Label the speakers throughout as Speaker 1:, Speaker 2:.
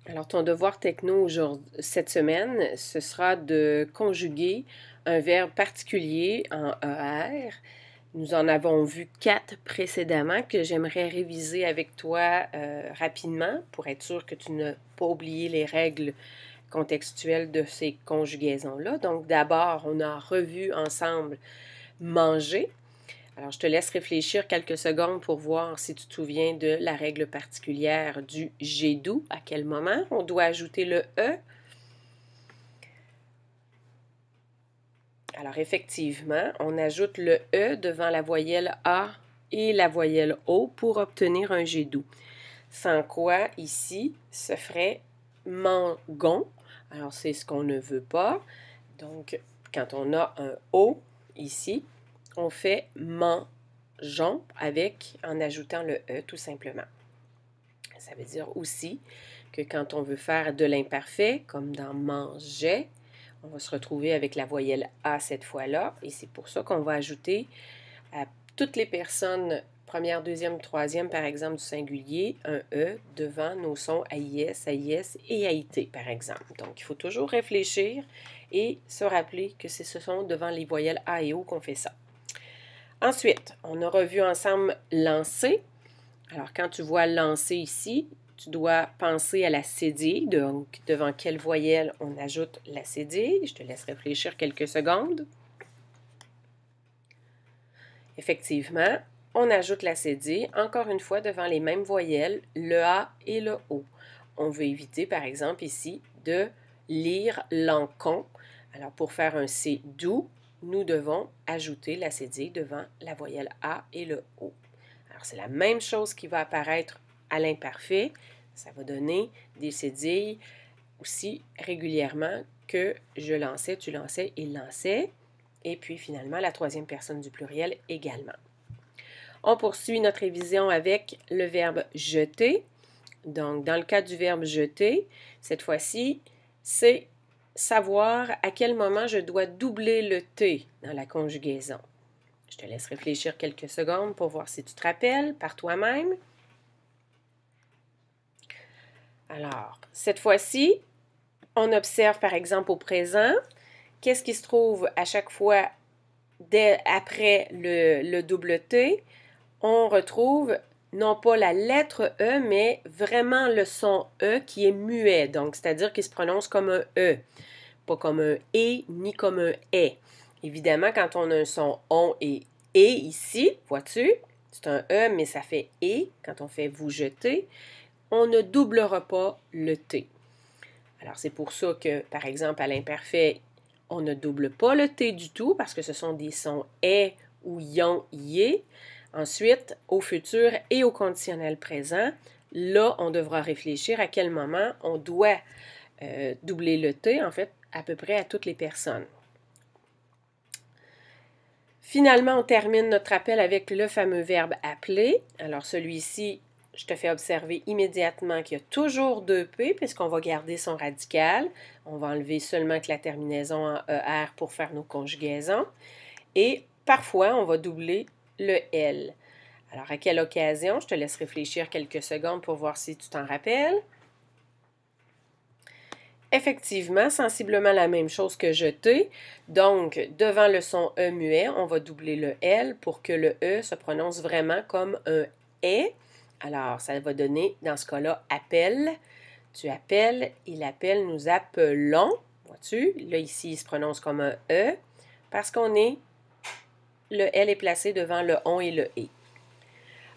Speaker 1: Alors, ton devoir techno cette semaine, ce sera de conjuguer un verbe particulier en ER. Nous en avons vu 4 précédemment que j'aimerais réviser avec toi rapidement pour être sûr que tu n'as pas oublié les règles contextuelles de ces conjugaisons-là. Donc, d'abord, on a revu ensemble manger. Alors, je te laisse réfléchir quelques secondes pour voir si tu te souviens de la règle particulière du j'ai doux. À quel moment on doit ajouter le E? Alors, effectivement, on ajoute le E devant la voyelle A et la voyelle O pour obtenir un j'ai doux. Sans quoi, ici, ce ferait mangon. Alors, c'est ce qu'on ne veut pas. Donc, quand on a un O ici, on fait mangeons en ajoutant le E tout simplement. Ça veut dire aussi que quand on veut faire de l'imparfait, comme dans mangeait, on va se retrouver avec la voyelle A cette fois-là. Et c'est pour ça qu'on va ajouter à toutes les personnes, première, deuxième, troisième, par exemple, du singulier, un E devant nos sons AIS, AIS et AIT, par exemple. Donc, il faut toujours réfléchir et se rappeler que ce sont devant les voyelles A et O qu'on fait ça. Ensuite, on a revu ensemble lancer. Alors, quand tu vois lancer ici, tu dois penser à la cédille, donc devant quelle voyelle on ajoute la cédille. Je te laisse réfléchir quelques secondes. Effectivement, on ajoute la cédille, encore une fois, devant les mêmes voyelles, le A et le O. On veut éviter, par exemple, ici, de lire l'encon. Alors, pour faire un C doux, nous devons ajouter la cédille devant la voyelle A et le O. Alors, c'est la même chose qui va apparaître à l'imparfait. Ça va donner des cédilles aussi régulièrement que je lançais, tu lançais, il lançait. Et puis, finalement, la troisième personne du pluriel également. On poursuit notre révision avec le verbe jeter. Donc, dans le cas du verbe jeter, cette fois-ci, c'est savoir à quel moment je dois doubler le T dans la conjugaison. Je te laisse réfléchir quelques secondes pour voir si tu te rappelles par toi-même. Alors, cette fois-ci, on observe par exemple au présent, qu'est-ce qui se trouve à chaque fois après le double T? On retrouve non pas la lettre E, mais vraiment le son E qui est muet, donc c'est-à-dire qu'il se prononce comme un E, pas comme un E ni comme un E. Évidemment, quand on a un son on et ici, vois-tu, c'est un E, mais ça fait E quand on fait vous jeter, on ne doublera pas le T. Alors, c'est pour ça que, par exemple, à l'imparfait, on ne double pas le T du tout parce que ce sont des sons E ou yon, yé. Ensuite, au futur et au conditionnel présent, là, on devra réfléchir à quel moment on doit doubler le T, en fait, à peu près à toutes les personnes. Finalement, on termine notre appel avec le fameux verbe appeler. Alors, celui-ci, je te fais observer immédiatement qu'il y a toujours 2 P puisqu'on va garder son radical. On va enlever seulement que la terminaison en ER pour faire nos conjugaisons. Et parfois, on va doubler le L. Alors, à quelle occasion? Je te laisse réfléchir quelques secondes pour voir si tu t'en rappelles. Effectivement, sensiblement la même chose que jeter. Donc, devant le son E muet, on va doubler le L pour que le E se prononce vraiment comme un E. Alors, ça va donner, dans ce cas-là, appelle. Tu appelles, il appelle, nous appelons. Vois-tu? Là, ici, il se prononce comme un E parce le L est placé devant le on et le E.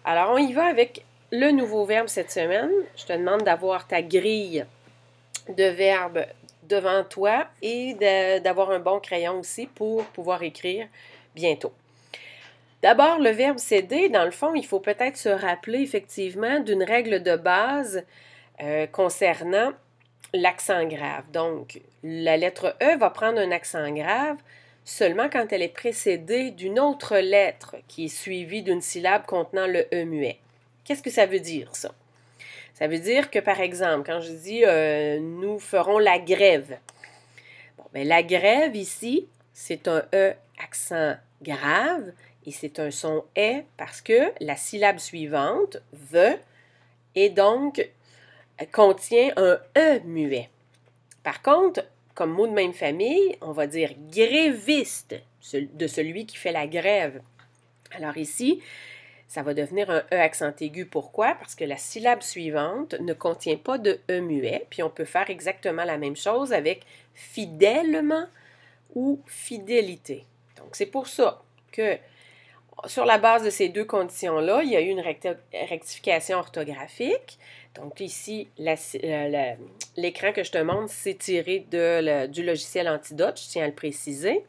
Speaker 1: Alors, on y va avec le nouveau verbe cette semaine. Je te demande d'avoir ta grille de verbes devant toi et d'avoir un bon crayon aussi pour pouvoir écrire bientôt. D'abord, le verbe céder, dans le fond, il faut peut-être se rappeler effectivement d'une règle de base concernant l'accent grave. Donc, la lettre E va prendre un accent grave seulement quand elle est précédée d'une autre lettre qui est suivie d'une syllabe contenant le E muet. Qu'est-ce que ça veut dire, ça? Ça veut dire que, par exemple, quand je dis nous ferons la grève, bon, bien, la grève ici, c'est un E accent grave et c'est un son E parce que la syllabe suivante, ve, est donc contient un E muet. Par contre, comme mot de même famille, on va dire gréviste, de celui qui fait la grève. Alors ici, ça va devenir un E accent aigu. Pourquoi? Parce que la syllabe suivante ne contient pas de E muet, puis on peut faire exactement la même chose avec fidèlement ou fidélité. Donc, c'est pour ça que sur la base de ces deux conditions-là, il y a eu une rectification orthographique. Donc ici, l'écran que je te montre, c'est tiré du logiciel Antidote, je tiens à le préciser.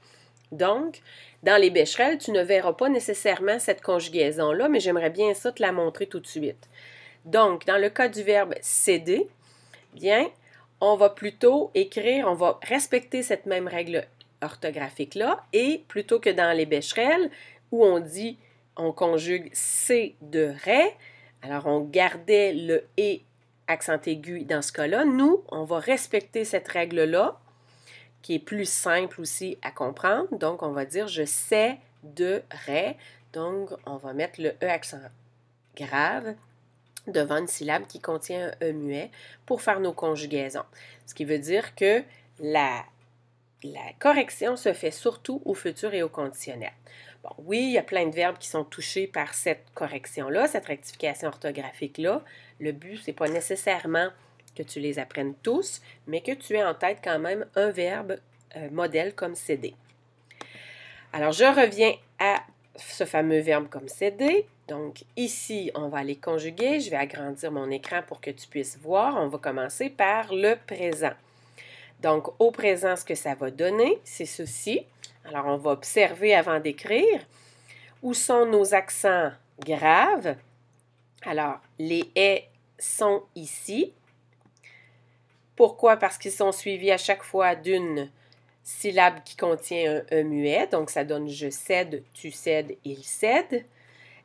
Speaker 1: Donc, dans les Becherel, tu ne verras pas nécessairement cette conjugaison-là, mais j'aimerais bien ça te la montrer tout de suite. Donc, dans le cas du verbe céder, bien, on va plutôt écrire, on va respecter cette même règle orthographique-là, et plutôt que dans les Becherel, où on conjugue céderait, alors on gardait le « et » accent aigu dans ce cas-là. Nous, on va respecter cette règle-là, qui est plus simple aussi à comprendre. Donc, on va dire « je céderais ». Donc, on va mettre le « e » accent grave devant une syllabe qui contient un « e » muet pour faire nos conjugaisons. Ce qui veut dire que la correction se fait surtout au futur et au conditionnel. Bon, oui, il y a plein de verbes qui sont touchés par cette correction-là, cette rectification orthographique-là. Le but, ce n'est pas nécessairement que tu les apprennes tous, mais que tu aies en tête quand même un verbe modèle comme céder. Alors, je reviens à ce fameux verbe comme céder. Donc, ici, on va aller conjuguer. Je vais agrandir mon écran pour que tu puisses voir. On va commencer par le présent. Donc, au présent, ce que ça va donner, c'est ceci. Alors, on va observer avant d'écrire. Où sont nos accents graves? Alors, les « et » sont ici. Pourquoi? Parce qu'ils sont suivis à chaque fois d'une syllabe qui contient un « e » muet. Donc, ça donne « je cède »,« tu cèdes »,« il cède ».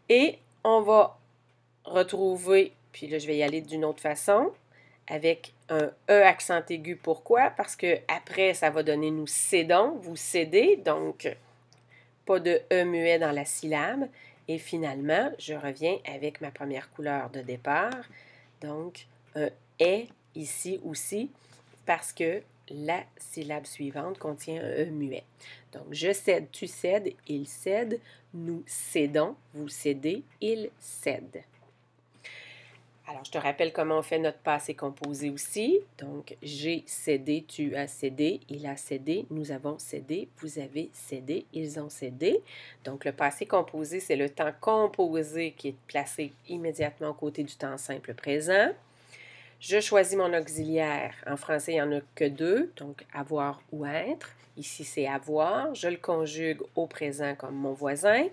Speaker 1: Et on va retrouver, puis là, je vais y aller d'une autre façon, avec un E accent aigu. Pourquoi? Parce que après, ça va donner nous cédons, vous cédez, donc pas de E muet dans la syllabe. Et finalement, je reviens avec ma première couleur de départ, donc un est ici aussi, parce que la syllabe suivante contient un E muet. Donc, je cède, tu cèdes, il cède, nous cédons, vous cédez, il cède. Alors, je te rappelle comment on fait notre passé composé aussi. Donc, j'ai cédé, tu as cédé, il a cédé, nous avons cédé, vous avez cédé, ils ont cédé. Donc, le passé composé, c'est le temps composé qui est placé immédiatement aux côtés du temps simple présent. Je choisis mon auxiliaire. En français, il n'y en a que deux, donc avoir ou être. Ici, c'est avoir. Je le conjugue au présent comme mon voisin.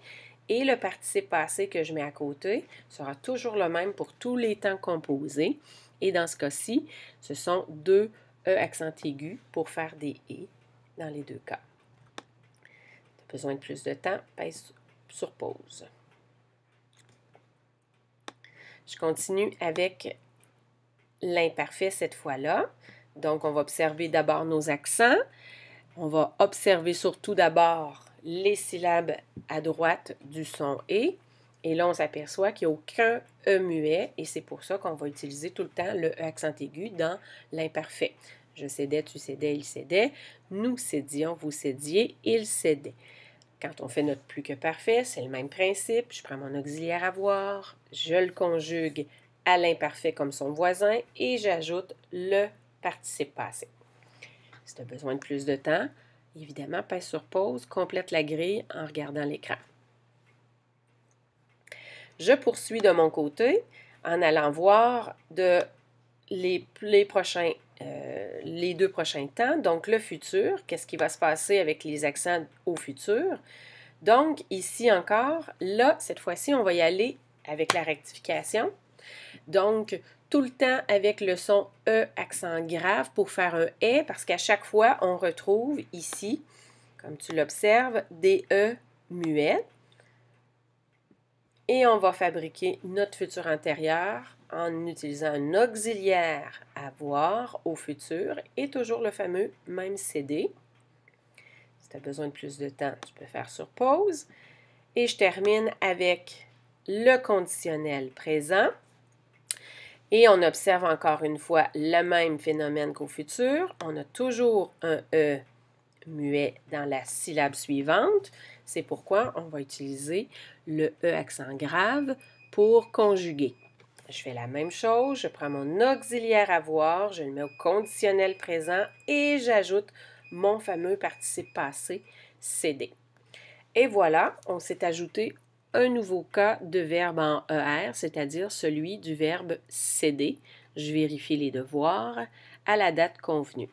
Speaker 1: Et le participe passé que je mets à côté sera toujours le même pour tous les temps composés. Et dans ce cas-ci, ce sont deux E accent aigu pour faire des « et » dans les deux cas. Tu as besoin de plus de temps, pèse sur pause. Je continue avec l'imparfait cette fois-là. Donc, on va observer d'abord nos accents. On va observer surtout d'abord les syllabes à droite du son « et ». Et là, on s'aperçoit qu'il n'y a aucun « e » muet et c'est pour ça qu'on va utiliser tout le temps le « e » accent aigu dans l'imparfait. Je cédais, tu cédais, il cédait. Nous cédions, vous cédiez, il cédait. Quand on fait notre plus que parfait, c'est le même principe. Je prends mon auxiliaire avoir, je le conjugue à l'imparfait comme son voisin et j'ajoute le participe passé. Si tu as besoin de plus de temps, évidemment, pèse sur pause, complète la grille en regardant l'écran. Je poursuis de mon côté en allant voir les deux prochains temps, donc le futur, qu'est-ce qui va se passer avec les accents au futur. Donc, ici encore, là, cette fois-ci, on va y aller avec la rectification. Donc, tout le temps avec le son E accent grave pour faire un « et » parce qu'à chaque fois, on retrouve ici, comme tu l'observes, des E muets. Et on va fabriquer notre futur antérieur en utilisant un auxiliaire avoir au futur et toujours le fameux même cédé. Si tu as besoin de plus de temps, tu peux faire sur pause. Et je termine avec le conditionnel présent. Et on observe encore une fois le même phénomène qu'au futur. On a toujours un E muet dans la syllabe suivante. C'est pourquoi on va utiliser le E accent grave pour conjuguer. Je fais la même chose, je prends mon auxiliaire avoir, je le mets au conditionnel présent et j'ajoute mon fameux participe passé cédé. Et voilà, on s'est ajouté un nouveau cas de verbe en ER, c'est-à-dire celui du verbe céder. Je vérifie les devoirs à la date convenue.